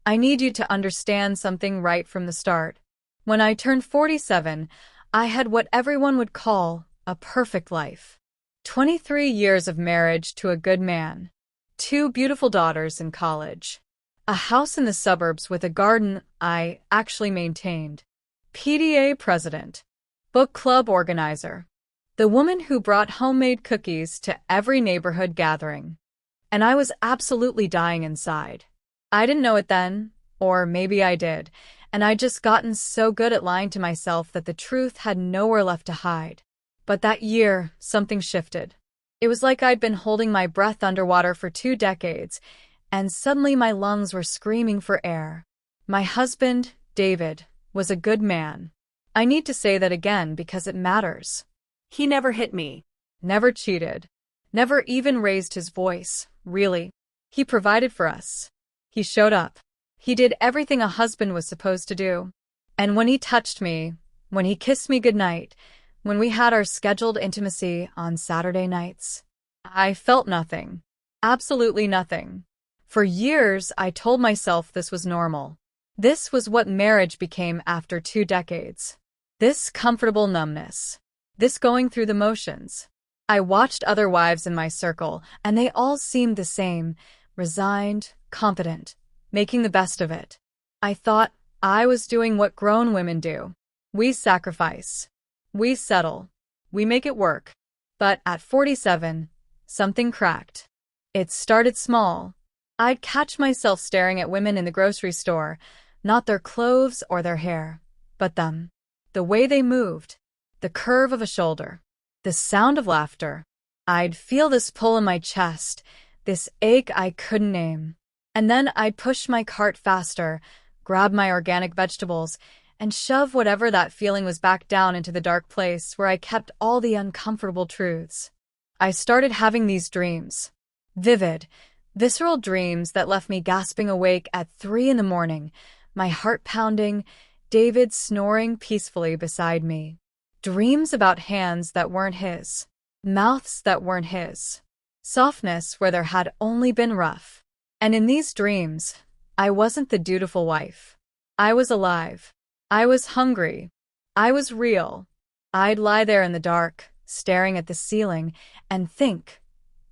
I need you to understand something right from the start. When I turned 47, I had what everyone would call a perfect life. 23 years of marriage to a good man. 2 beautiful daughters in college. A house in the suburbs with a garden I actually maintained. PTA president. Book club organizer. The woman who brought homemade cookies to every neighborhood gathering. And I was absolutely dying inside. I didn't know it then, or maybe I did, and I'd just gotten so good at lying to myself that the truth had nowhere left to hide. But that year, something shifted. It was like I'd been holding my breath underwater for 2 decades, and suddenly my lungs were screaming for air. My husband, David, was a good man. I need to say that again because it matters. He never hit me. Never cheated. Never even raised his voice, really. He provided for us. He showed up. He did everything a husband was supposed to do. And when he touched me, when he kissed me goodnight, when we had our scheduled intimacy on Saturday nights, I felt nothing. Absolutely nothing. For years, I told myself this was normal. This was what marriage became after 2 decades. This comfortable numbness. This going through the motions. I watched other wives in my circle, and they all seemed the same, resigned, competent, making the best of it. I thought I was doing what grown women do. We sacrifice. We settle. We make it work. But at 47, something cracked. It started small. I'd catch myself staring at women in the grocery store, not their clothes or their hair, but them. The way they moved, the curve of a shoulder, the sound of laughter. I'd feel this pull in my chest, this ache I couldn't name. And then I'd push my cart faster, grab my organic vegetables, and shove whatever that feeling was back down into the dark place where I kept all the uncomfortable truths. I started having these dreams. Vivid, visceral dreams that left me gasping awake at 3 in the morning, my heart pounding, David snoring peacefully beside me. Dreams about hands that weren't his, mouths that weren't his, softness where there had only been rough. And in these dreams, I wasn't the dutiful wife. I was alive. I was hungry. I was real. I'd lie there in the dark, staring at the ceiling, and think,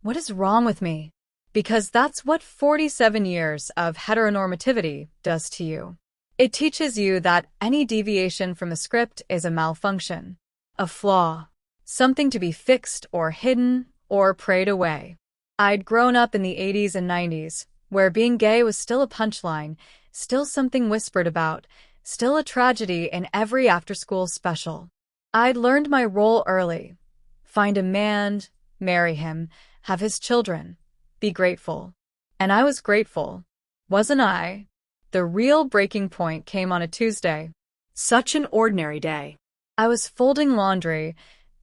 what is wrong with me? Because that's what 47 years of heteronormativity does to you. It teaches you that any deviation from the script is a malfunction, a flaw, something to be fixed or hidden or prayed away. I'd grown up in the 80s and 90s, where being gay was still a punchline, still something whispered about, still a tragedy in every after-school special. I'd learned my role early. Find a man, marry him, have his children, be grateful. And I was grateful, wasn't I? The real breaking point came on a Tuesday. Such an ordinary day. I was folding laundry,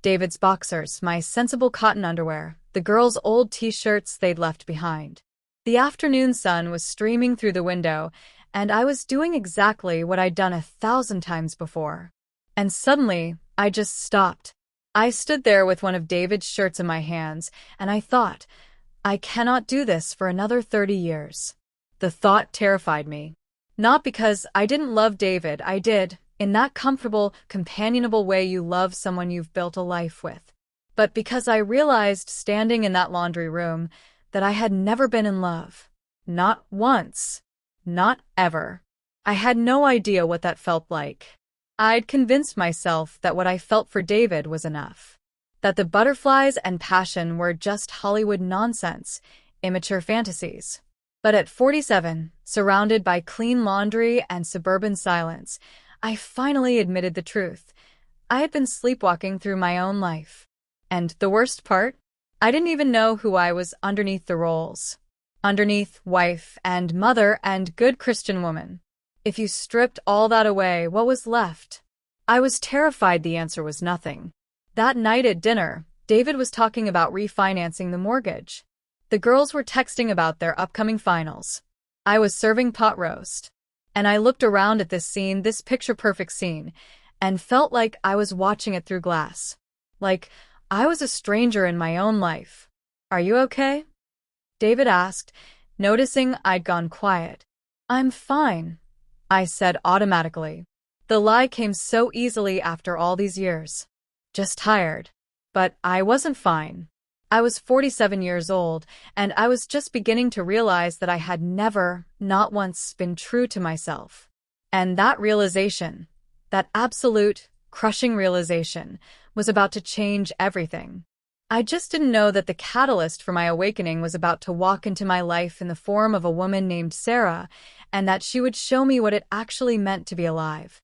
David's boxers, my sensible cotton underwear, the girls' old t-shirts they'd left behind. The afternoon sun was streaming through the window, and I was doing exactly what I'd done 1,000 times before. And suddenly, I just stopped. I stood there with one of David's shirts in my hands, and I thought, I cannot do this for another 30 years. The thought terrified me. Not because I didn't love David, I did, in that comfortable, companionable way you love someone you've built a life with. But because I realized standing in that laundry room that I had never been in love. Not once. Not ever. I had no idea what that felt like. I'd convinced myself that what I felt for David was enough. That the butterflies and passion were just Hollywood nonsense, immature fantasies. But at 47, surrounded by clean laundry and suburban silence, I finally admitted the truth. I had been sleepwalking through my own life. And the worst part? I didn't even know who I was underneath the roles. Underneath wife and mother and good Christian woman. If you stripped all that away, what was left? I was terrified the answer was nothing. That night at dinner, David was talking about refinancing the mortgage. The girls were texting about their upcoming finals. I was serving pot roast. And I looked around at this scene, this picture-perfect scene, and felt like I was watching it through glass. Like I was a stranger in my own life. Are you okay? David asked, noticing I'd gone quiet. I'm fine, I said automatically. The lie came so easily after all these years. Just tired. But I wasn't fine. I was 47 years old, and I was just beginning to realize that I had never, not once, been true to myself. And that realization, that absolute, crushing realization, was about to change everything. I just didn't know that the catalyst for my awakening was about to walk into my life in the form of a woman named Sarah, and that she would show me what it actually meant to be alive.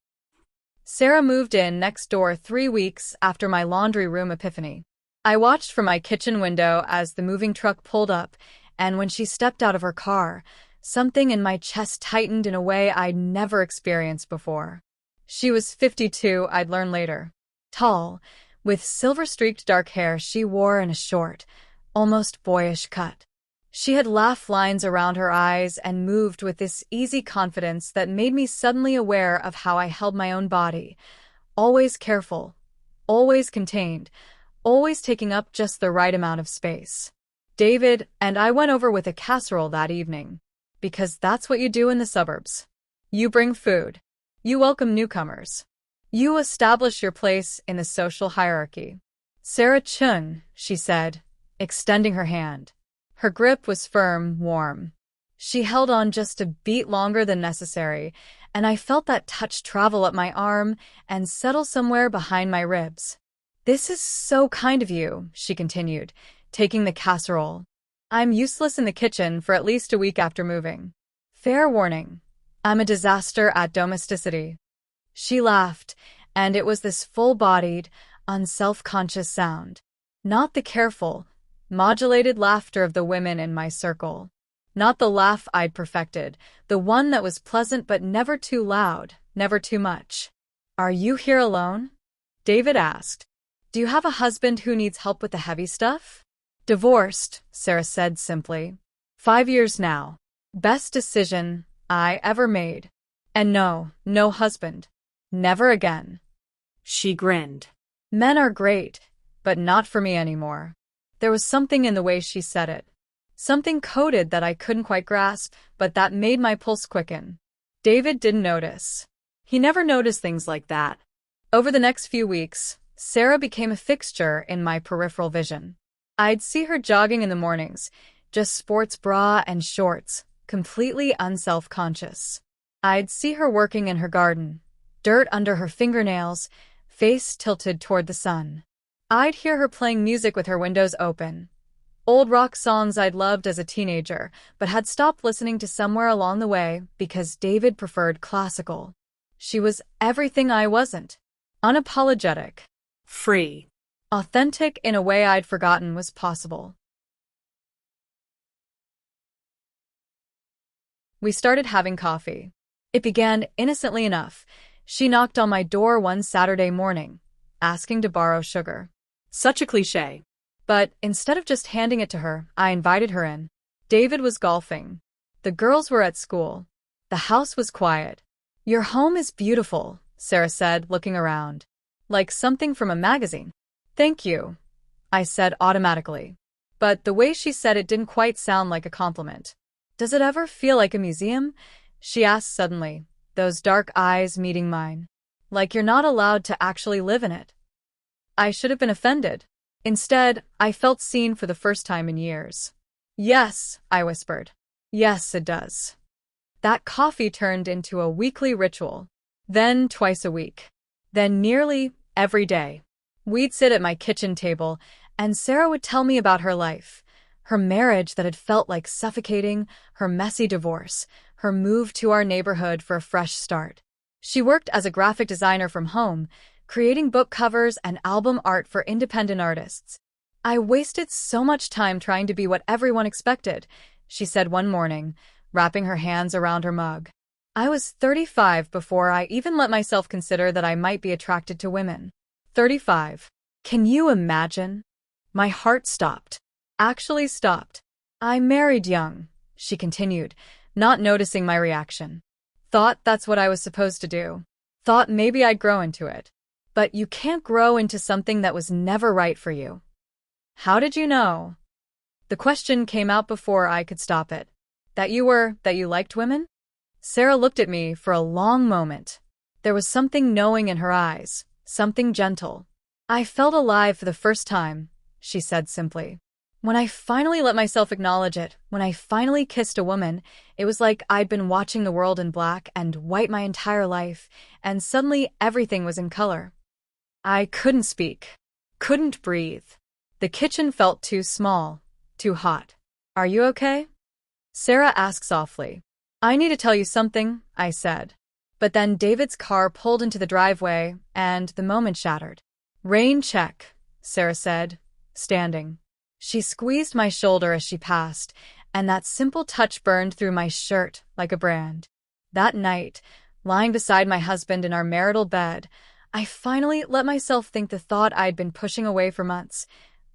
Sarah moved in next door 3 weeks after my laundry room epiphany. I watched from my kitchen window as the moving truck pulled up, and when she stepped out of her car, something in my chest tightened in a way I'd never experienced before. She was 52, I'd learn later. Tall, with silver-streaked dark hair she wore in a short, almost boyish cut. She had laugh lines around her eyes and moved with this easy confidence that made me suddenly aware of how I held my own body, always careful, always contained, always taking up just the right amount of space. David and I went over with a casserole that evening, because that's what you do in the suburbs. You bring food. You welcome newcomers. You establish your place in the social hierarchy. Sarah Chung, she said, extending her hand. Her grip was firm, warm. She held on just a beat longer than necessary, and I felt that touch travel up my arm and settle somewhere behind my ribs. "This is so kind of you," she continued, taking the casserole. "I'm useless in the kitchen for at least a week after moving. Fair warning, I'm a disaster at domesticity." She laughed, and it was this full-bodied, unself-conscious sound. Not the careful, modulated laughter of the women in my circle. Not the laugh I'd perfected, the one that was pleasant but never too loud, never too much. "Are you here alone?" David asked. "Do you have a husband who needs help with the heavy stuff?" "Divorced," Sarah said simply. 5 years now. Best decision I ever made. And no husband. Never again." She grinned. "Men are great, but not for me anymore." There was something in the way she said it. Something coded that I couldn't quite grasp, but that made my pulse quicken. David didn't notice. He never noticed things like that. Over the next few weeks, Sarah became a fixture in my peripheral vision. I'd see her jogging in the mornings, just sports bra and shorts, completely unself-conscious. I'd see her working in her garden, dirt under her fingernails, face tilted toward the sun. I'd hear her playing music with her windows open. Old rock songs I'd loved as a teenager, but had stopped listening to somewhere along the way because David preferred classical. She was everything I wasn't. Unapologetic. Free. Authentic in a way I'd forgotten was possible. We started having coffee. It began innocently enough. She knocked on my door one Saturday morning, asking to borrow sugar. Such a cliché. But instead of just handing it to her, I invited her in. David was golfing. The girls were at school. The house was quiet. "Your home is beautiful," Sarah said, looking around. "Like something from a magazine." "Thank you," I said automatically. But the way she said it didn't quite sound like a compliment. "Does it ever feel like a museum?" she asked suddenly, those dark eyes meeting mine. "Like you're not allowed to actually live in it?" I should have been offended. Instead, I felt seen for the first time in years. "Yes," I whispered. "Yes, it does." That coffee turned into a weekly ritual. Then twice a week. Then nearly every day. We'd sit at my kitchen table, and Sarah would tell me about her life. Her marriage that had felt like suffocating, her messy divorce, her move to our neighborhood for a fresh start. She worked as a graphic designer from home, creating book covers and album art for independent artists. "I wasted so much time trying to be what everyone expected," she said one morning, wrapping her hands around her mug. "I was 35 before I even let myself consider that I might be attracted to women." 35. Can you imagine? My heart stopped. Actually stopped. "I married young," she continued, not noticing my reaction. "Thought that's what I was supposed to do. Thought maybe I'd grow into it. But you can't grow into something that was never right for you." "How did you know?" The question came out before I could stop it. That you liked women?" Sarah looked at me for a long moment. There was something knowing in her eyes, something gentle. "I felt alive for the first time," she said simply. "When I finally let myself acknowledge it, when I finally kissed a woman, it was like I'd been watching the world in black and white my entire life, and suddenly everything was in color." I couldn't speak, couldn't breathe. The kitchen felt too small, too hot. "Are you okay?" Sarah asked softly. "I need to tell you something," I said. But then David's car pulled into the driveway, and the moment shattered. "Rain check," Sarah said, standing. She squeezed my shoulder as she passed, and that simple touch burned through my shirt like a brand. That night, lying beside my husband in our marital bed, I finally let myself think the thought I'd been pushing away for months.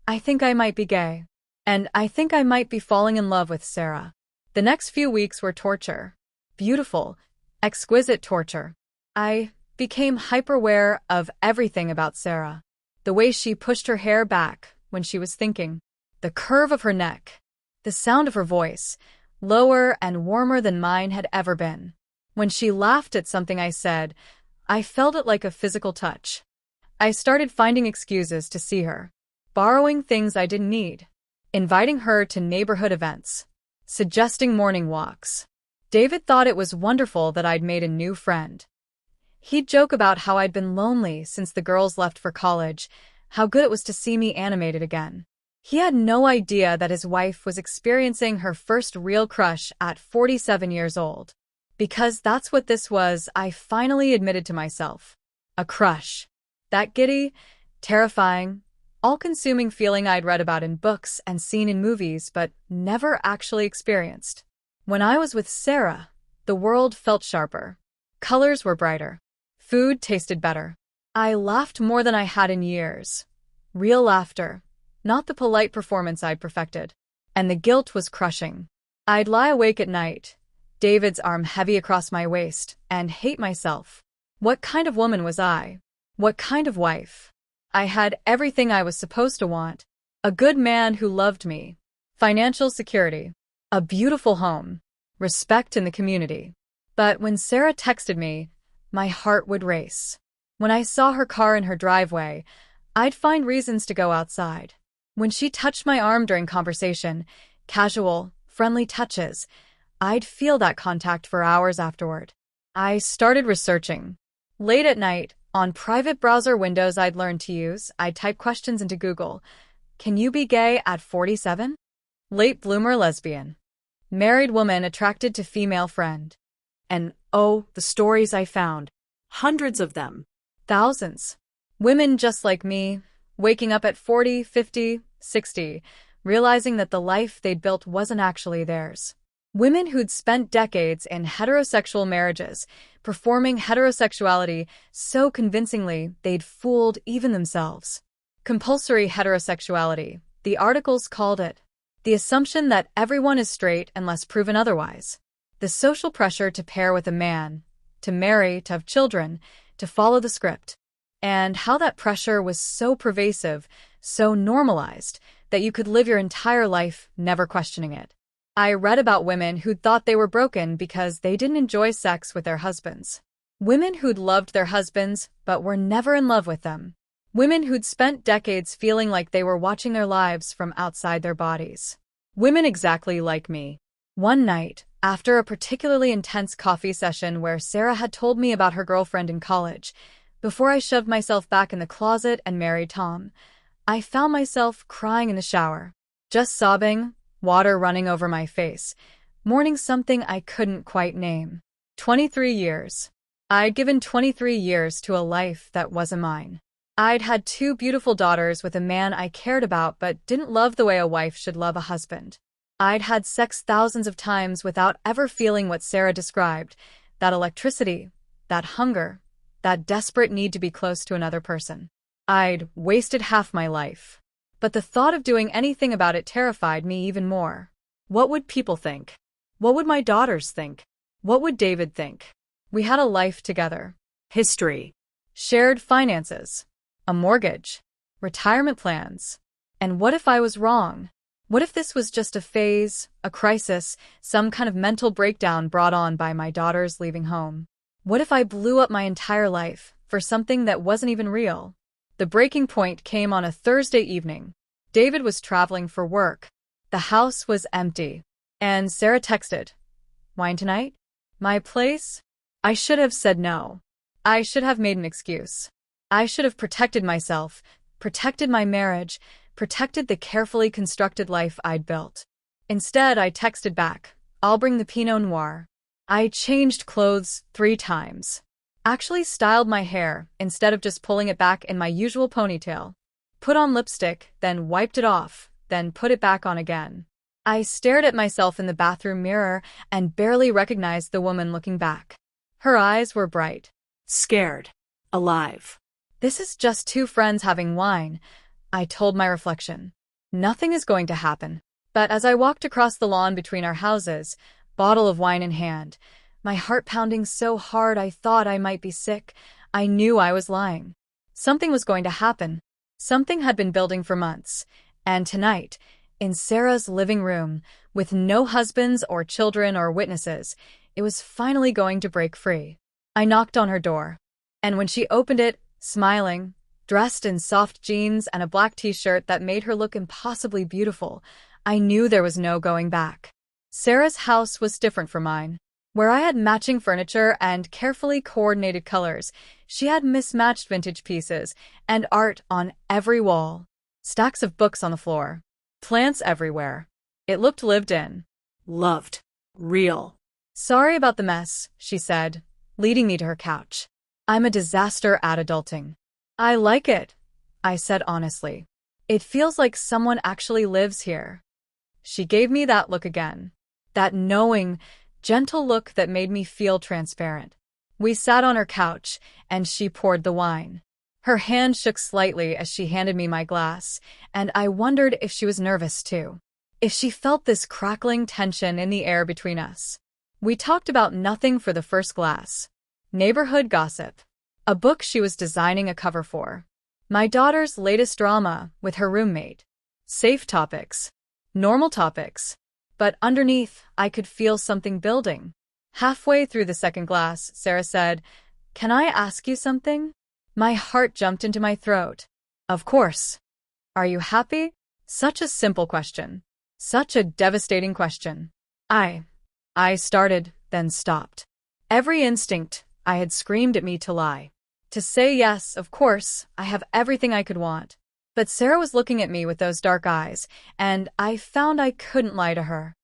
I think I might be gay. And I think I might be falling in love with Sarah. The next few weeks were torture. Beautiful, exquisite torture. I became hyper-aware of everything about Sarah. The way she pushed her hair back when she was thinking. The curve of her neck. The sound of her voice, lower and warmer than mine had ever been. When she laughed at something I said, I felt it like a physical touch. I started finding excuses to see her. Borrowing things I didn't need. Inviting her to neighborhood events. Suggesting morning walks. David thought it was wonderful that I'd made a new friend. He'd joke about how I'd been lonely since the girls left for college, how good it was to see me animated again. He had no idea that his wife was experiencing her first real crush at 47 years old. Because that's what this was, I finally admitted to myself. A crush. That giddy, terrifying, all-consuming feeling I'd read about in books and seen in movies but never actually experienced. When I was with Sarah, the world felt sharper. Colors were brighter. Food tasted better. I laughed more than I had in years. Real laughter, not the polite performance I'd perfected. And the guilt was crushing. I'd lie awake at night, David's arm heavy across my waist, and hate myself. What kind of woman was I? What kind of wife? I had everything I was supposed to want. A good man who loved me. Financial security. A beautiful home. Respect in the community. But when Sarah texted me, my heart would race. When I saw her car in her driveway, I'd find reasons to go outside. When she touched my arm during conversation, casual, friendly touches, I'd feel that contact for hours afterward. I started researching. Late at night, on private browser windows I'd learned to use, I'd type questions into Google. Can you be gay at 47? Late bloomer lesbian. Married woman attracted to female friend. And oh, the stories I found. Hundreds of them. Thousands. Women just like me, waking up at 40, 50, 60, realizing that the life they'd built wasn't actually theirs. Women who'd spent decades in heterosexual marriages, performing heterosexuality so convincingly they'd fooled even themselves. Compulsory heterosexuality, the articles called it. The assumption that everyone is straight unless proven otherwise. The social pressure to pair with a man, to marry, to have children, to follow the script. And how that pressure was so pervasive, so normalized, that you could live your entire life never questioning it. I read about women who'd thought they were broken because they didn't enjoy sex with their husbands. Women who'd loved their husbands but were never in love with them. Women who'd spent decades feeling like they were watching their lives from outside their bodies. Women exactly like me. One night, after a particularly intense coffee session where Sarah had told me about her girlfriend in college, before I shoved myself back in the closet and married Tom, I found myself crying in the shower. Just sobbing, water running over my face, mourning something I couldn't quite name. 23 years. I'd given 23 years to a life that wasn't mine. I'd had 2 beautiful daughters with a man I cared about but didn't love the way a wife should love a husband. I'd had sex thousands of times without ever feeling what Sarah described, that electricity, that hunger, that desperate need to be close to another person. I'd wasted half my life. But the thought of doing anything about it terrified me even more. What would people think? What would my daughters think? What would David think? We had a life together. History. Shared finances. A mortgage. Retirement plans. And what if I was wrong? What if this was just a phase, a crisis, some kind of mental breakdown brought on by my daughter's leaving home? What if I blew up my entire life for something that wasn't even real? The breaking point came on a Thursday evening. David was traveling for work. The house was empty. And Sarah texted, "Wine tonight? My place?" I should have said no. I should have made an excuse. I should have protected myself, protected my marriage, protected the carefully constructed life I'd built. Instead, I texted back, "I'll bring the Pinot Noir." I changed clothes 3 times. Actually styled my hair instead of just pulling it back in my usual ponytail. Put on lipstick, then wiped it off, then put it back on again. I stared at myself in the bathroom mirror and barely recognized the woman looking back. Her eyes were bright. Scared. Alive. This is just 2 friends having wine, I told my reflection. Nothing is going to happen. But as I walked across the lawn between our houses, bottle of wine in hand, my heart pounding so hard I thought I might be sick, I knew I was lying. Something was going to happen. Something had been building for months. And tonight, in Sarah's living room, with no husbands or children or witnesses, it was finally going to break free. I knocked on her door. And when she opened it, smiling, dressed in soft jeans and a black t-shirt that made her look impossibly beautiful, I knew there was no going back. Sarah's house was different from mine. Where I had matching furniture and carefully coordinated colors, she had mismatched vintage pieces and art on every wall. Stacks of books on the floor. Plants everywhere. It looked lived in. Loved. Real. "Sorry about the mess," she said, leading me to her couch. "I'm a disaster at adulting." "I like it," I said honestly. "It feels like someone actually lives here." She gave me that look again. That knowing, gentle look that made me feel transparent. We sat on her couch, and she poured the wine. Her hand shook slightly as she handed me my glass, and I wondered if she was nervous too. If she felt this crackling tension in the air between us. We talked about nothing for the first glass. Neighborhood gossip. A book she was designing a cover for. My daughter's latest drama with her roommate. Safe topics. Normal topics. But underneath, I could feel something building. Halfway through the second glass, Sarah said, "Can I ask you something?" My heart jumped into my throat. Of course. "Are you happy?" Such a simple question. Such a devastating question. I started, then stopped. Every instinct I had screamed at me to lie. To say yes, of course, I have everything I could want. But Sarah was looking at me with those dark eyes, and I found I couldn't lie to her.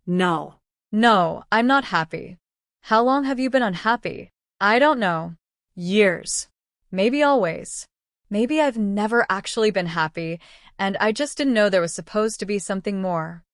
No. "No, I'm not happy." "How long have you been unhappy?" "I don't know." "Years. Maybe always. Maybe I've never actually been happy, and I just didn't know there was supposed to be something more."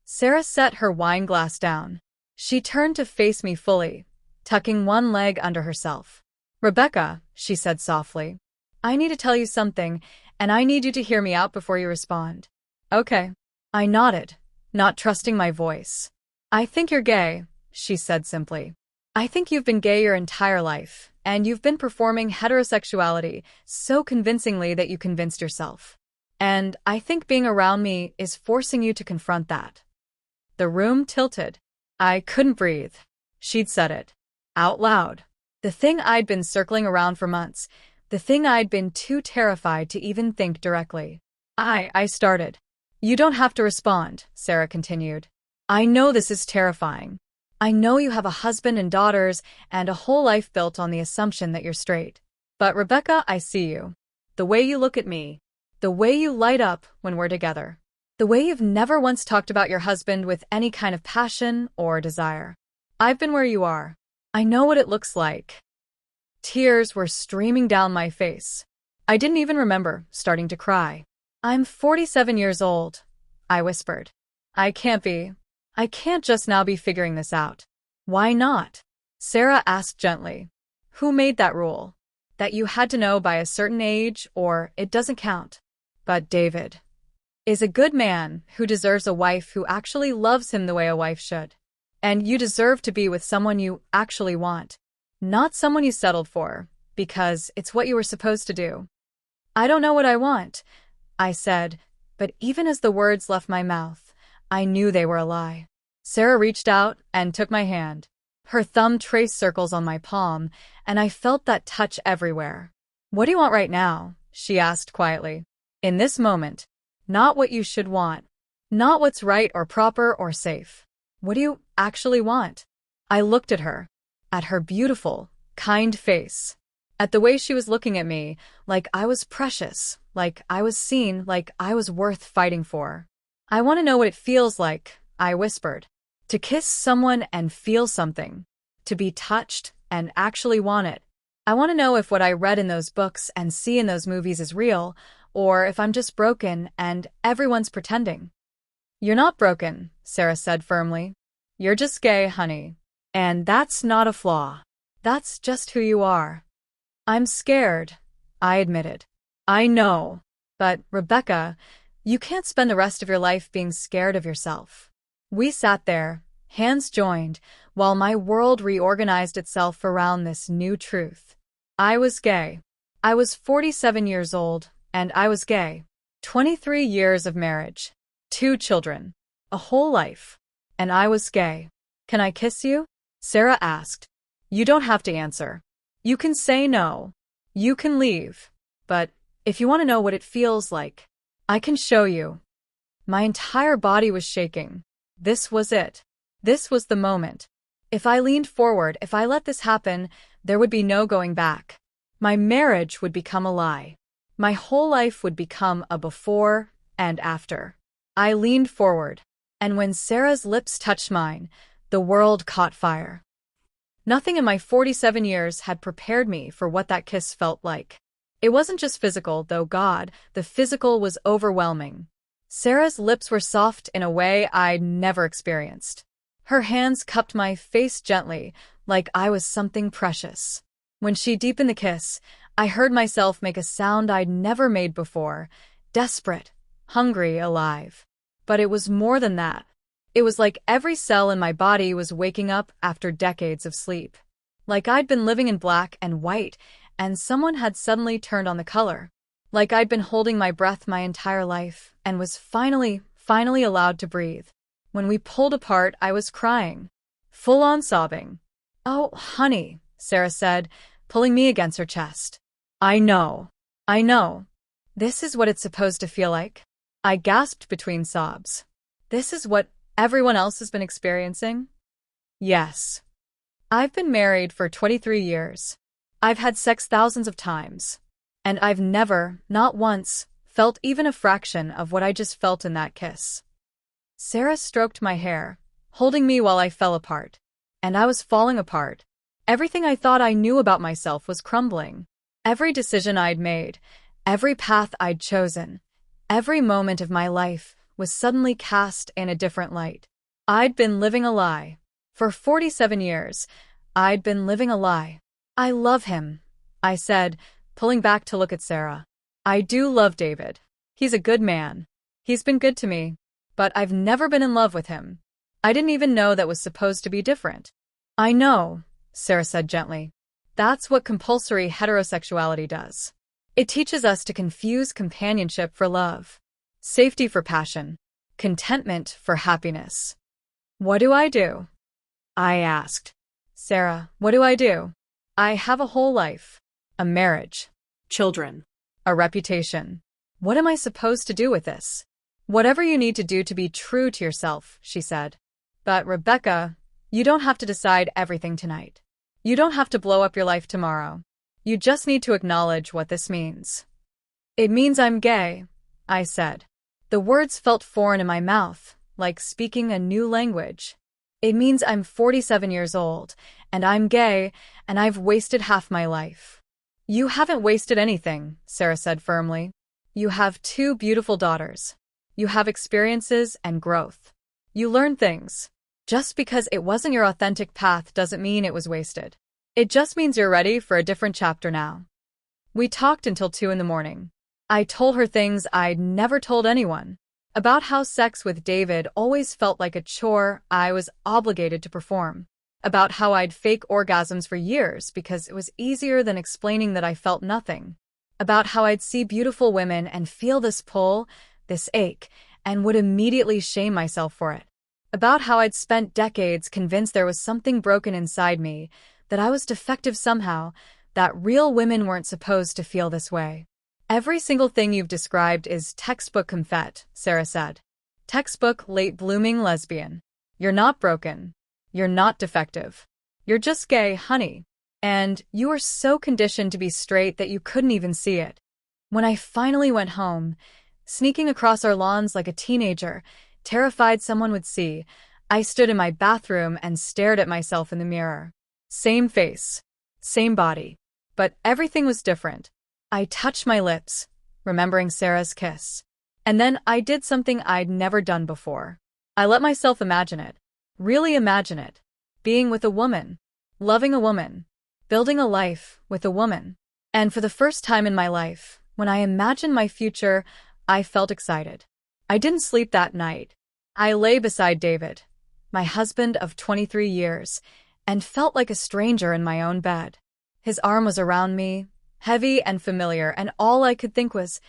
Sarah set her wine glass down. She turned to face me fully, tucking one leg under herself. "Rebecca," she said softly, "I need to tell you something, and I need you to hear me out before you respond." "Okay." I nodded, not trusting my voice. "I think you're gay," she said simply. "I think you've been gay your entire life, and you've been performing heterosexuality so convincingly that you convinced yourself. And I think being around me is forcing you to confront that." The room tilted. I couldn't breathe. She'd said it. Out loud. The thing I'd been circling around for months. The thing I'd been too terrified to even think directly. I started. "You don't have to respond," Sarah continued. "I know this is terrifying. I know you have a husband and daughters and a whole life built on the assumption that you're straight. But Rebecca, I see you. The way you look at me. The way you light up when we're together. The way you've never once talked about your husband with any kind of passion or desire. I've been where you are. I know what it looks like." Tears were streaming down my face. I didn't even remember starting to cry. "I'm 47 years old," I whispered. I can't just now be figuring this out." "Why not?" Sarah asked gently. "Who made that rule? That you had to know by a certain age or it doesn't count?" "But David is a good man who deserves a wife who actually loves him the way a wife should. And you deserve to be with someone you actually want, not someone you settled for, because it's what you were supposed to do." "I don't know what I want," I said, But even as the words left my mouth, I knew they were a lie. Sarah reached out and took my hand. Her thumb traced circles on my palm, and I felt that touch everywhere. "What do you want right now?" she asked quietly. "In this moment. Not what you should want. Not what's right or proper or safe. What do you actually want?" I looked at her beautiful, kind face, at the way she was looking at me, like I was precious, like I was seen, like I was worth fighting for. "I want to know what it feels like," I whispered. "To kiss someone and feel something. To be touched and actually want it. I want to know if what I read in those books and see in those movies is real, or if I'm just broken and everyone's pretending." "You're not broken," Sarah said firmly. "You're just gay, honey. And that's not a flaw. That's just who you are." "I'm scared," I admitted. "I know. But, Rebecca, you can't spend the rest of your life being scared of yourself." We sat there, hands joined, while my world reorganized itself around this new truth. I was gay. I was 47 years old, and I was gay. 23 years of marriage. 2 children. A whole life. And I was gay. "Can I kiss you?" Sarah asked. "You don't have to answer. You can say no. You can leave. But if you want to know what it feels like, I can show you." My entire body was shaking. This was it. This was the moment. If I leaned forward, if I let this happen, there would be no going back. My marriage would become a lie. My whole life would become a before and after. I leaned forward, and when Sarah's lips touched mine, the world caught fire. Nothing in my 47 years had prepared me for what that kiss felt like. It wasn't just physical, though God, the physical was overwhelming. Sarah's lips were soft in a way I'd never experienced. Her hands cupped my face gently, like I was something precious. When she deepened the kiss, I heard myself make a sound I'd never made before, desperate, hungry, alive. But it was more than that. It was like every cell in my body was waking up after decades of sleep. Like I'd been living in black and white, and someone had suddenly turned on the color. Like I'd been holding my breath my entire life, and was finally allowed to breathe. When we pulled apart, I was crying. Full-on sobbing. "Oh, honey," Sarah said, pulling me against her chest. I know. This is what it's supposed to feel like." I gasped between sobs. "This is what everyone else has been experiencing?" "Yes. I've been married for 23 years. I've had sex thousands of times. And I've never, not once, felt even a fraction of what I just felt in that kiss." Sarah stroked my hair, holding me while I fell apart. And I was falling apart. Everything I thought I knew about myself was crumbling. Every decision I'd made, every path I'd chosen, every moment of my life was suddenly cast in a different light. I'd been living a lie. For 47 years, I'd been living a lie. "I love him," I said, pulling back to look at Sarah. "I do love David. He's a good man. He's been good to me. But I've never been in love with him. I didn't even know that was supposed to be different." "I know," Sarah said gently. "That's what compulsory heterosexuality does. It teaches us to confuse companionship for love, safety for passion, contentment for happiness." "What do I do?" I asked. "Sarah, what do I do? I have a whole life, a marriage, Children. a reputation. What am I supposed to do with this?" "Whatever you need to do to be true to yourself," she said. "But, Rebecca, you don't have to decide everything tonight. You don't have to blow up your life tomorrow. You just need to acknowledge what this means." "It means I'm gay," I said. The words felt foreign in my mouth, like speaking a new language. "It means I'm 47 years old, and I'm gay, and I've wasted half my life." "You haven't wasted anything," Sarah said firmly. "You have 2 beautiful daughters. You have experiences and growth. You learn things. Just because it wasn't your authentic path doesn't mean it was wasted. It just means you're ready for a different chapter now." We talked until 2 in the morning. I told her things I'd never told anyone. About how sex with David always felt like a chore I was obligated to perform. About how I'd fake orgasms for years because it was easier than explaining that I felt nothing. About how I'd see beautiful women and feel this pull, this ache, and would immediately shame myself for it. About how I'd spent decades convinced there was something broken inside me, that I was defective somehow, that real women weren't supposed to feel this way. Every single thing you've described is textbook confet, Sarah said. Textbook late-blooming lesbian. You're not broken. You're not defective. You're just gay, honey. And you were so conditioned to be straight that you couldn't even see it. When I finally went home, sneaking across our lawns like a teenager, terrified someone would see, I stood in my bathroom and stared at myself in the mirror. Same face, same body, but everything was different. I touched my lips, remembering Sarah's kiss. And then I did something I'd never done before. I let myself imagine it, really imagine it, being with a woman, loving a woman, building a life with a woman. And for the first time in my life, when I imagined my future, I felt excited. I didn't sleep that night. I lay beside David, my husband of 23 years, and felt like a stranger in my own bed. His arm was around me, heavy and familiar, and all I could think was,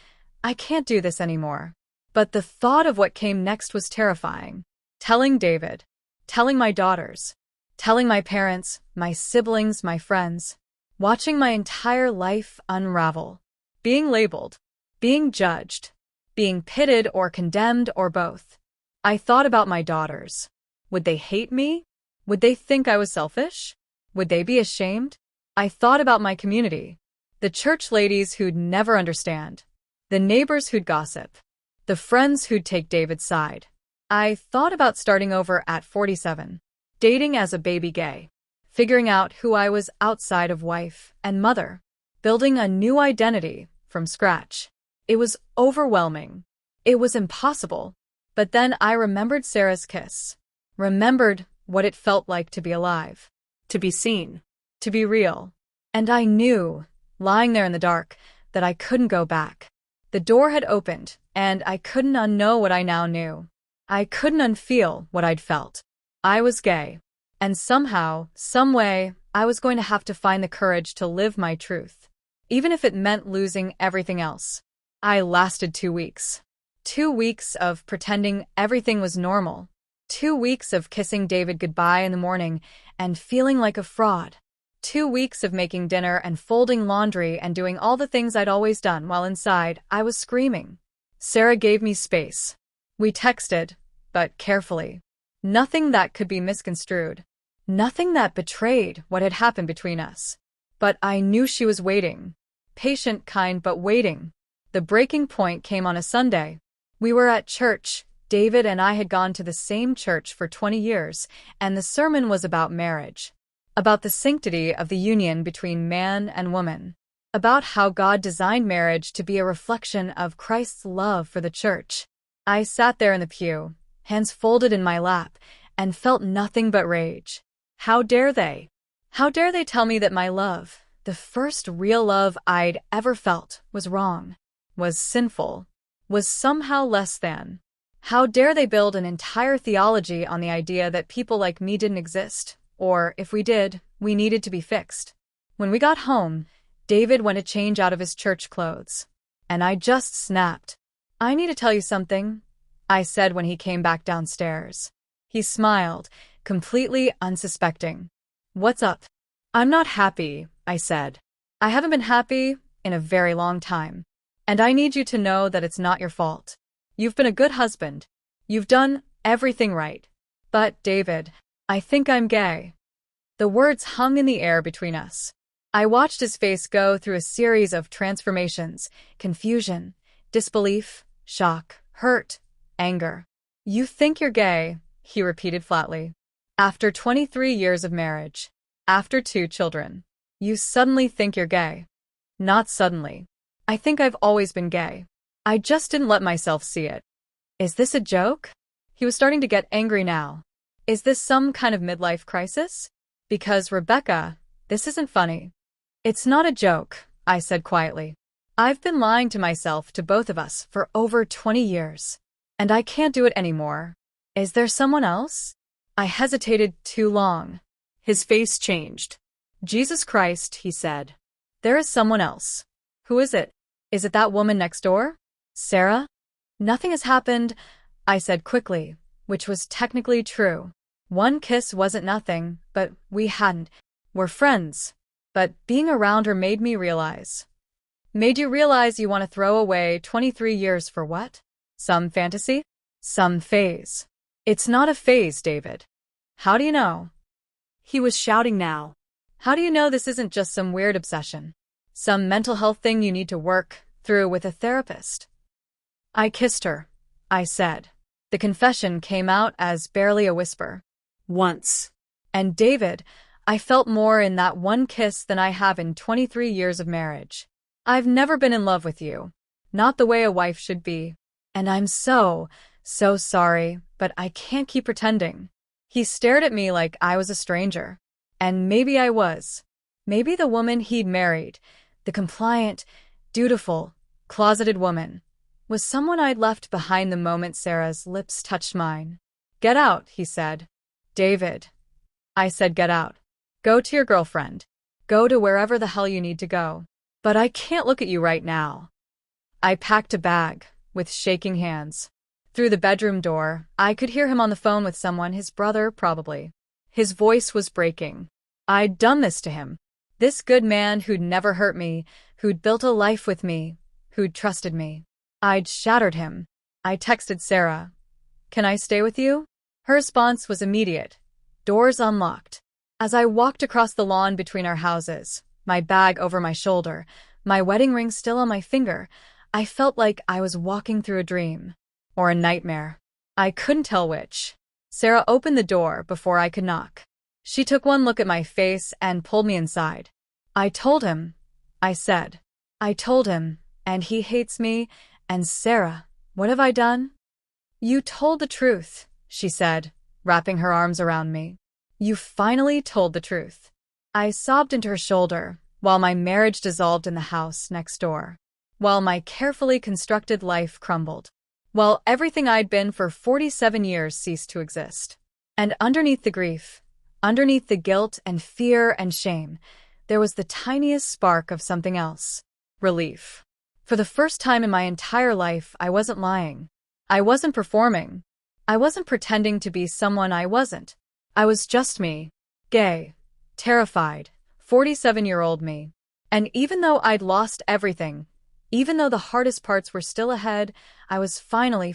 I can't do this anymore. But the thought of what came next was terrifying. Telling David, telling my daughters, telling my parents, my siblings, my friends, watching my entire life unravel. Being labeled, being judged, being pitted or condemned or both. I thought about my daughters. Would they hate me? Would they think I was selfish? Would they be ashamed? I thought about my community. The church ladies who'd never understand. The neighbors who'd gossip. The friends who'd take David's side. I thought about starting over at 47. Dating as a baby gay. Figuring out who I was outside of wife and mother. Building a new identity from scratch. It was overwhelming. It was impossible. But then I remembered Sarah's kiss. Remembered what it felt like to be alive. To be seen. To be real. And I knew, lying there in the dark, that I couldn't go back. The door had opened, and I couldn't unknow what I now knew. I couldn't unfeel what I'd felt. I was gay. And somehow, someway, I was going to have to find the courage to live my truth. Even if it meant losing everything else. I lasted 2 weeks. 2 weeks of pretending everything was normal. 2 weeks of kissing David goodbye in the morning and feeling like a fraud. 2 weeks of making dinner and folding laundry and doing all the things I'd always done while inside I was screaming. Sarah gave me space. We texted, but carefully. Nothing that could be misconstrued. Nothing that betrayed what had happened between us. But I knew she was waiting. Patient, kind, but waiting. The breaking point came on a Sunday. We were at church. David and I had gone to the same church for 20 years, and the sermon was about marriage. About the sanctity of the union between man and woman. About how God designed marriage to be a reflection of Christ's love for the church. I sat there in the pew, hands folded in my lap, and felt nothing but rage. How dare they? How dare they tell me that my love, the first real love I'd ever felt, was wrong, was sinful, was somehow less than. How dare they build an entire theology on the idea that people like me didn't exist, or, if we did, we needed to be fixed. When we got home, David went to change out of his church clothes. And I just snapped. I need to tell you something, I said when he came back downstairs. He smiled, completely unsuspecting. What's up? I'm not happy, I said. I haven't been happy in a very long time. And I need you to know that it's not your fault. You've been a good husband. You've done everything right. But, David, I think I'm gay. The words hung in the air between us. I watched his face go through a series of transformations, confusion, disbelief, shock, hurt, anger. You think you're gay, he repeated flatly. After 23 years of marriage, after 2 children, you suddenly think you're gay. Not suddenly. I think I've always been gay. I just didn't let myself see it. Is this a joke? He was starting to get angry now. Is this some kind of midlife crisis? Because, Rebecca, this isn't funny. It's not a joke, I said quietly. I've been lying to myself, to both of us, for over 20 years. And I can't do it anymore. Is there someone else? I hesitated too long. His face changed. Jesus Christ, he said. There is someone else. Who is it? Is it that woman next door? Sarah? Nothing has happened, I said quickly, which was technically true. One kiss wasn't nothing, but we hadn't. We're friends. But being around her made me realize. Made you realize you want to throw away 23 years for what? Some fantasy? Some phase. It's not a phase, David. How do you know? He was shouting now. How do you know this isn't just some weird obsession? Some mental health thing you need to work through with a therapist? I kissed her, I said. The confession came out as barely a whisper. Once. And David, I felt more in that one kiss than I have in 23 years of marriage. I've never been in love with you. Not the way a wife should be. And I'm so sorry, but I can't keep pretending. He stared at me like I was a stranger. And maybe I was. Maybe the woman he'd married, the compliant, dutiful, closeted woman, was someone I'd left behind the moment Sarah's lips touched mine. Get out, he said. David. I said get out. Go to your girlfriend. Go to wherever the hell you need to go. But I can't look at you right now. I packed a bag, with shaking hands. Through the bedroom door, I could hear him on the phone with someone, his brother, probably. His voice was breaking. I'd done this to him. This good man who'd never hurt me, who'd built a life with me, who'd trusted me. I'd shattered him. I texted Sarah. Can I stay with you? Her response was immediate. Doors unlocked. As I walked across the lawn between our houses, my bag over my shoulder, my wedding ring still on my finger, I felt like I was walking through a dream. Or a nightmare. I couldn't tell which. Sarah opened the door before I could knock. She took one look at my face and pulled me inside. I told him, I said. I told him, and he hates me, and Sarah, what have I done? You told the truth, she said, wrapping her arms around me. You finally told the truth. I sobbed into her shoulder, while my marriage dissolved in the house next door. While my carefully constructed life crumbled. While everything I'd been for 47 years ceased to exist. And underneath the grief, underneath the guilt and fear and shame, there was the tiniest spark of something else. Relief. For the first time in my entire life, I wasn't lying. I wasn't performing. I wasn't pretending to be someone I wasn't. I was just me. Gay. Terrified. 47-year-old me. And even though I'd lost everything, even though the hardest parts were still ahead, I was finally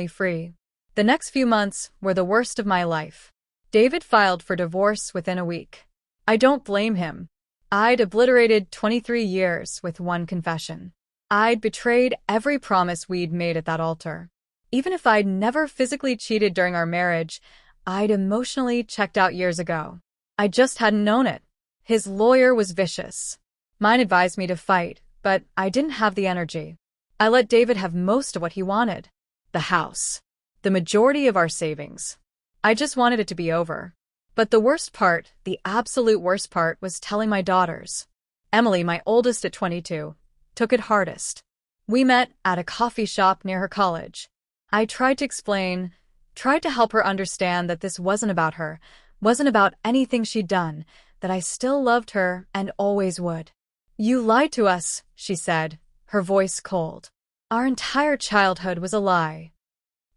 free. The next few months were the worst of my life. David filed for divorce within a week. I don't blame him. I'd obliterated 23 years with one confession. I'd betrayed every promise we'd made at that altar. Even if I'd never physically cheated during our marriage, I'd emotionally checked out years ago. I just hadn't known it. His lawyer was vicious. Mine advised me to fight, but I didn't have the energy. I let David have most of what he wanted. The house. The majority of our savings. I just wanted it to be over. But the worst part, the absolute worst part, was telling my daughters. Emily, my oldest at 22, took it hardest. We met at a coffee shop near her college. I tried to explain, tried to help her understand that this wasn't about her, wasn't about anything she'd done, that I still loved her and always would. You lied to us, she said, her voice cold. Our entire childhood was a lie.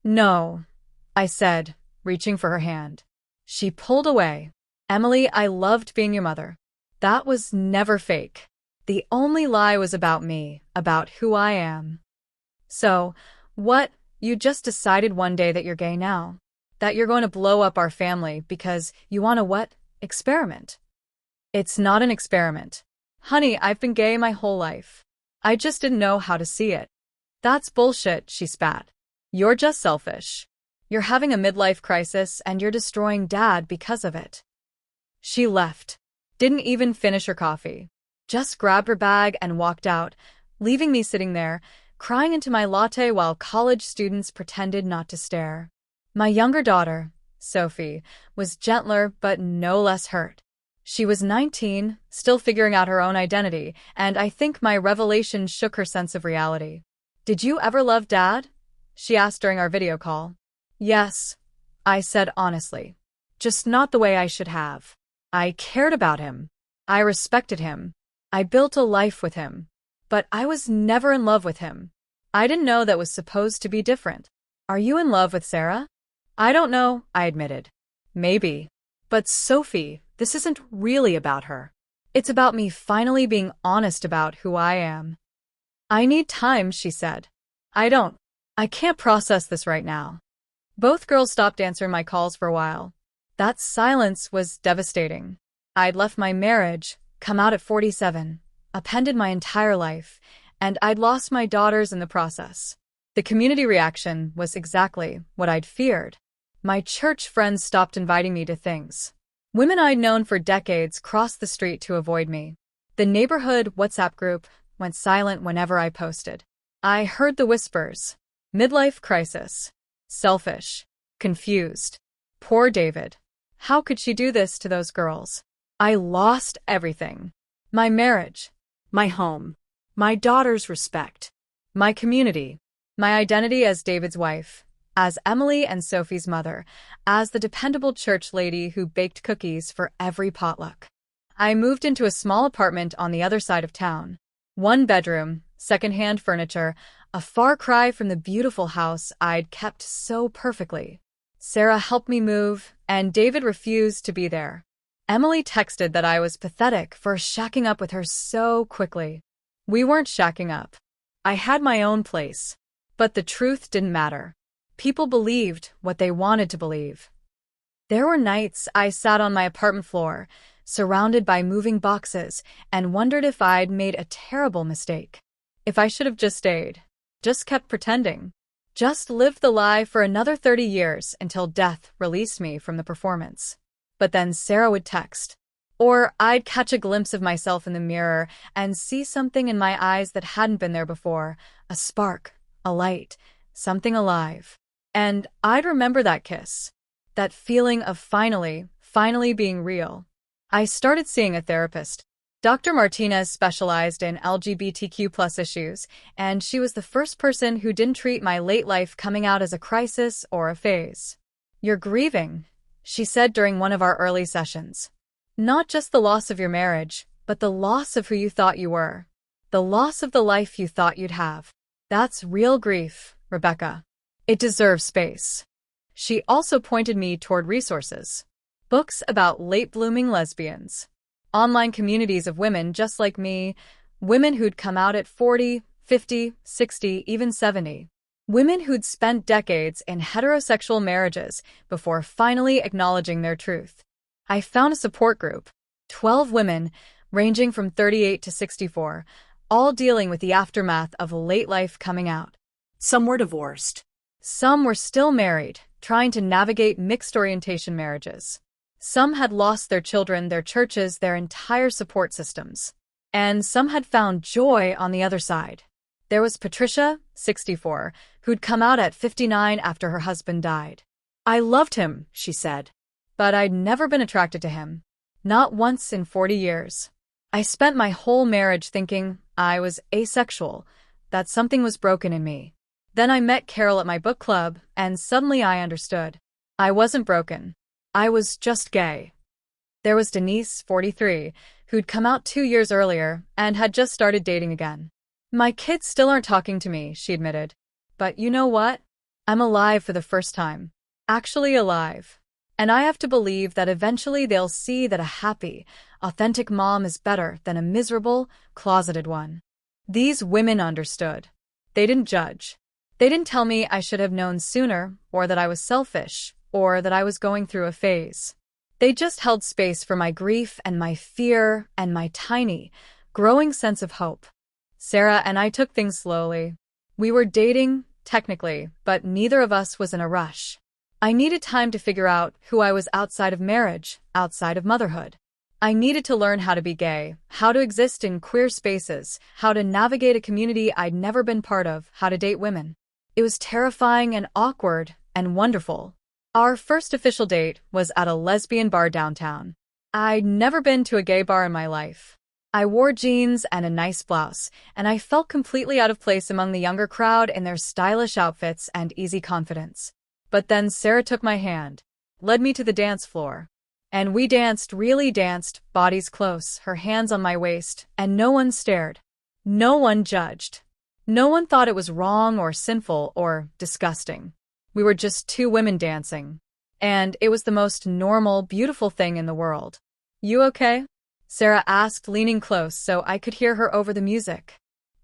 No, I said, reaching for her hand. She pulled away. Emily, I loved being your mother. That was never fake. The only lie was about me, about who I am. So, what? You just decided one day that you're gay now? That you're going to blow up our family because you want a what? Experiment. It's not an experiment. Honey, I've been gay my whole life. I just didn't know how to see it. That's bullshit, she spat. You're just selfish. You're having a midlife crisis and you're destroying Dad because of it. She left. Didn't even finish her coffee. Just grabbed her bag and walked out, leaving me sitting there, crying into my latte while college students pretended not to stare. My younger daughter, Sophie, was gentler but no less hurt. She was 19, still figuring out her own identity, and I think my revelation shook her sense of reality. Did you ever love Dad? She asked during our video call. Yes, I said honestly. Just not the way I should have. I cared about him. I respected him. I built a life with him. But I was never in love with him. I didn't know that was supposed to be different. Are you in love with Sarah? I don't know, I admitted. Maybe. But Sophie, this isn't really about her. It's about me finally being honest about who I am. I need time, she said. I don't. I can't process this right now. Both girls stopped answering my calls for a while. That silence was devastating. I'd left my marriage, come out at 47, upended my entire life, and I'd lost my daughters in the process. The community reaction was exactly what I'd feared. My church friends stopped inviting me to things. Women I'd known for decades crossed the street to avoid me. The neighborhood WhatsApp group went silent whenever I posted. I heard the whispers. Midlife crisis. Selfish. Confused. Poor David. How could she do this to those girls? I lost everything. My marriage. My home. My daughter's respect. My community. My identity as David's wife. As Emily and Sophie's mother. As the dependable church lady who baked cookies for every potluck. I moved into a small apartment on the other side of town. 1 bedroom, secondhand furniture, a far cry from the beautiful house I'd kept so perfectly. Sarah helped me move, and David refused to be there. Emily texted that I was pathetic for shacking up with her so quickly. We weren't shacking up. I had my own place. But the truth didn't matter. People believed what they wanted to believe. There were nights I sat on my apartment floor, surrounded by moving boxes, and wondered if I'd made a terrible mistake. If I should have just stayed. Just kept pretending. Just lived the lie for another 30 years until death released me from the performance. But then Sarah would text. Or I'd catch a glimpse of myself in the mirror and see something in my eyes that hadn't been there before. A spark, a light, something alive. And I'd remember that kiss. That feeling of finally being real. I started seeing a therapist. Dr. Martinez specialized in LGBTQ+ issues, and she was the first person who didn't treat my late life coming out as a crisis or a phase. You're grieving, she said during one of our early sessions. Not just the loss of your marriage, but the loss of who you thought you were. The loss of the life you thought you'd have. That's real grief, Rebecca. It deserves space. She also pointed me toward resources. Books about late-blooming lesbians. Online communities of women just like me, women who'd come out at 40, 50, 60, even 70. Women who'd spent decades in heterosexual marriages before finally acknowledging their truth. I found a support group, 12 women, ranging from 38 to 64, all dealing with the aftermath of late life coming out. Some were divorced. Some were still married, trying to navigate mixed orientation marriages. Some had lost their children, their churches, their entire support systems. And some had found joy on the other side. There was Patricia, 64, who'd come out at 59 after her husband died. I loved him, she said. But I'd never been attracted to him. Not once in 40 years. I spent my whole marriage thinking I was asexual, that something was broken in me. Then I met Carol at my book club, and suddenly I understood. I wasn't broken. I was just gay. There was Denise, 43, who'd come out 2 years earlier and had just started dating again. My kids still aren't talking to me, she admitted. But you know what? I'm alive for the first time. Actually alive. And I have to believe that eventually they'll see that a happy, authentic mom is better than a miserable, closeted one. These women understood. They didn't judge. They didn't tell me I should have known sooner, or that I was selfish, or that I was going through a phase. They just held space for my grief and my fear and my tiny, growing sense of hope. Sarah and I took things slowly. We were dating, technically, but neither of us was in a rush. I needed time to figure out who I was outside of marriage, outside of motherhood. I needed to learn how to be gay, how to exist in queer spaces, how to navigate a community I'd never been part of, how to date women. It was terrifying and awkward and wonderful. Our first official date was at a lesbian bar downtown. I'd never been to a gay bar in my life. I wore jeans and a nice blouse, and I felt completely out of place among the younger crowd in their stylish outfits and easy confidence. But then Sarah took my hand, led me to the dance floor. And we danced, really danced, bodies close, her hands on my waist, and no one stared. No one judged. No one thought it was wrong or sinful or disgusting. We were just two women dancing. And it was the most normal, beautiful thing in the world. You okay? Sarah asked, leaning close so I could hear her over the music.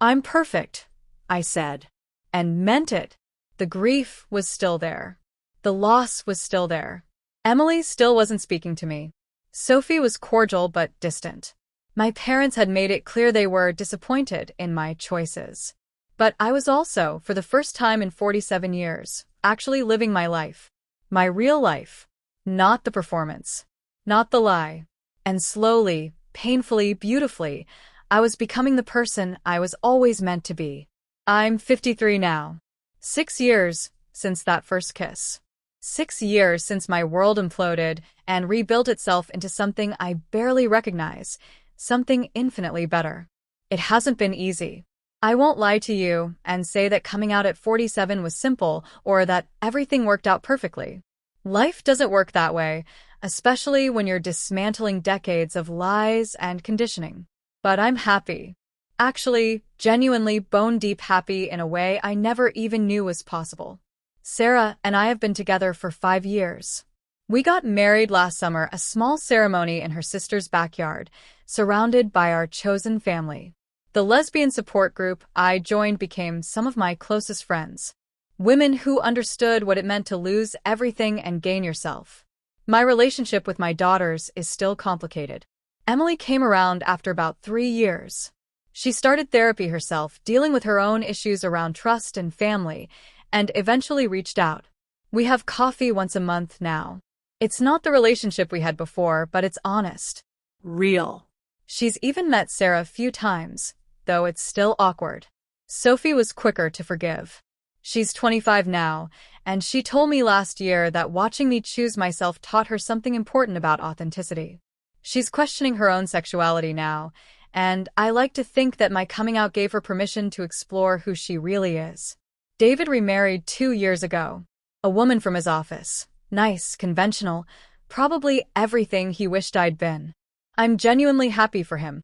I'm perfect, I said. And meant it. The grief was still there. The loss was still there. Emily still wasn't speaking to me. Sophie was cordial but distant. My parents had made it clear they were disappointed in my choices. But I was also, for the first time in 47 years, actually living my life. My real life. Not the performance. Not the lie. And slowly, painfully, beautifully, I was becoming the person I was always meant to be. I'm 53 now. 6 years since that first kiss. 6 years since my world imploded and rebuilt itself into something I barely recognize, something infinitely better. It hasn't been easy. I won't lie to you and say that coming out at 47 was simple or that everything worked out perfectly. Life doesn't work that way, especially when you're dismantling decades of lies and conditioning. But I'm happy. Actually, genuinely bone-deep happy in a way I never even knew was possible. Sarah and I have been together for 5 years. We got married last summer, a small ceremony in her sister's backyard, surrounded by our chosen family. The lesbian support group I joined became some of my closest friends. Women who understood what it meant to lose everything and gain yourself. My relationship with my daughters is still complicated. Emily came around after about 3 years. She started therapy herself, dealing with her own issues around trust and family, and eventually reached out. We have coffee once a month now. It's not the relationship we had before, but it's honest. Real. She's even met Sarah a few times, though it's still awkward. Sophie was quicker to forgive. She's 25 now, and she told me last year that watching me choose myself taught her something important about authenticity. She's questioning her own sexuality now, and I like to think that my coming out gave her permission to explore who she really is. David remarried 2 years ago. A woman from his office. Nice, conventional, probably everything he wished I'd been. I'm genuinely happy for him.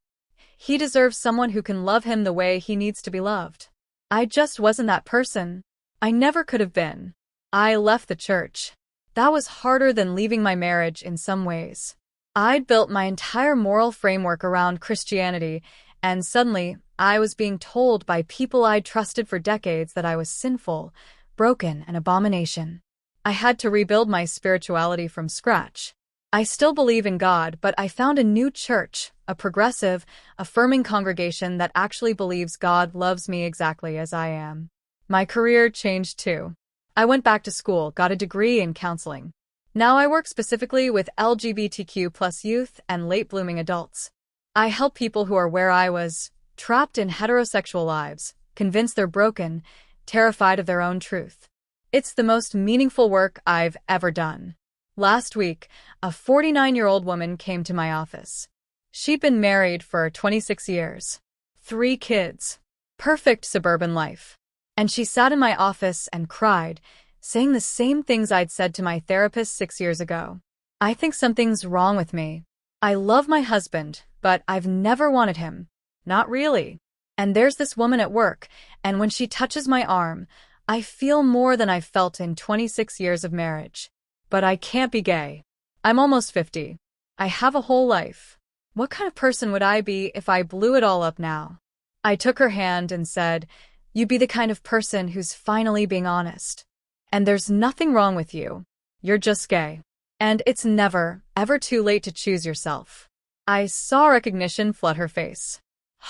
He deserves someone who can love him the way he needs to be loved. I just wasn't that person. I never could have been. I left the church. That was harder than leaving my marriage in some ways. I'd built my entire moral framework around Christianity, and suddenly I was being told by people I'd trusted for decades that I was sinful, broken, an abomination. I had to rebuild my spirituality from scratch. I still believe in God, but I found a new church, a progressive, affirming congregation that actually believes God loves me exactly as I am. My career changed too. I went back to school, got a degree in counseling. Now I work specifically with LGBTQ+ youth and late-blooming adults. I help people who are where I was, trapped in heterosexual lives, convinced they're broken, terrified of their own truth. It's the most meaningful work I've ever done. Last week, a 49-year-old woman came to my office. She'd been married for 26 years. 3 kids. Perfect suburban life. And she sat in my office and cried, saying the same things I'd said to my therapist 6 years ago. I think something's wrong with me. I love my husband, but I've never wanted him. Not really. And there's this woman at work, and when she touches my arm, I feel more than I've felt in 26 years of marriage. But I can't be gay. I'm almost 50. I have a whole life. What kind of person would I be if I blew it all up now? I took her hand and said, "You'd be the kind of person who's finally being honest. And there's nothing wrong with you. You're just gay. And it's never, ever too late to choose yourself." I saw recognition flood her face.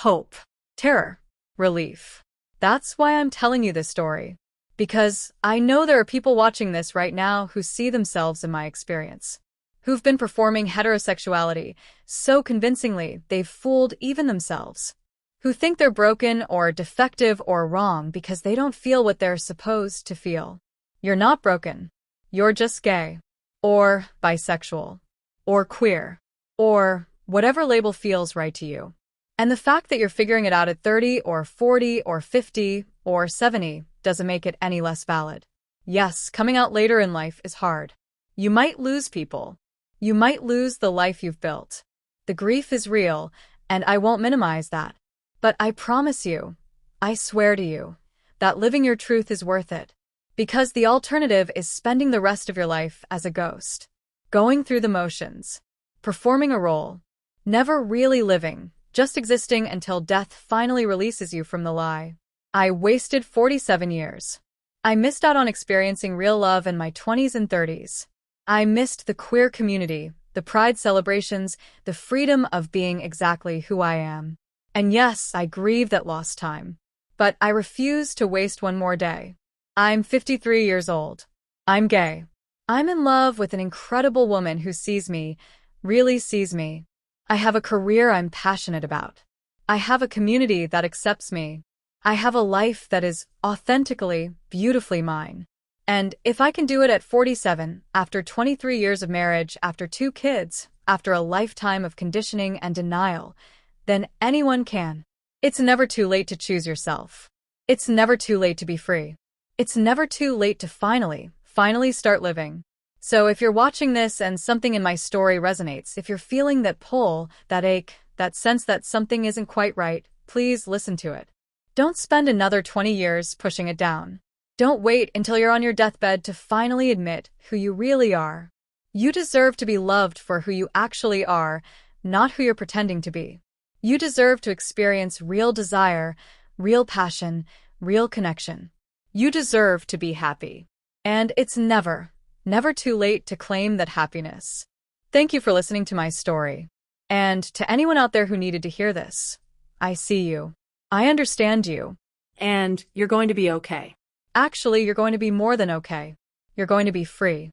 Hope. Terror. Relief. That's why I'm telling you this story. Because I know there are people watching this right now who see themselves in my experience. Who've been performing heterosexuality so convincingly they've fooled even themselves. Who think they're broken or defective or wrong because they don't feel what they're supposed to feel. You're not broken. You're just gay. Or bisexual. Or queer. Or whatever label feels right to you. And the fact that you're figuring it out at 30 or 40 or 50 or 70 doesn't make it any less valid. Yes, coming out later in life is hard. You might lose people. You might lose the life you've built. The grief is real, and I won't minimize that. But I promise you, I swear to you that living your truth is worth it. Because the alternative is spending the rest of your life as a ghost, going through the motions, performing a role, never really living, just existing until death finally releases you from the lie. I wasted 47 years. I missed out on experiencing real love in my 20s and 30s. I missed the queer community, the pride celebrations, the freedom of being exactly who I am. And yes, I grieve that lost time. But I refuse to waste one more day. I'm 53 years old. I'm gay. I'm in love with an incredible woman who sees me, really sees me. I have a career I'm passionate about. I have a community that accepts me. I have a life that is authentically, beautifully mine. And if I can do it at 47, after 23 years of marriage, after 2 kids, after a lifetime of conditioning and denial, then anyone can. It's never too late to choose yourself. It's never too late to be free. It's never too late to finally start living. So if you're watching this and something in my story resonates, if you're feeling that pull, that ache, that sense that something isn't quite right, please listen to it. Don't spend another 20 years pushing it down. Don't wait until you're on your deathbed to finally admit who you really are. You deserve to be loved for who you actually are, not who you're pretending to be. You deserve to experience real desire, real passion, real connection. You deserve to be happy. And it's never too late to claim that happiness. Thank you for listening to my story. And to anyone out there who needed to hear this, I see you. I understand you. And you're going to be okay. Actually, you're going to be more than okay. You're going to be free.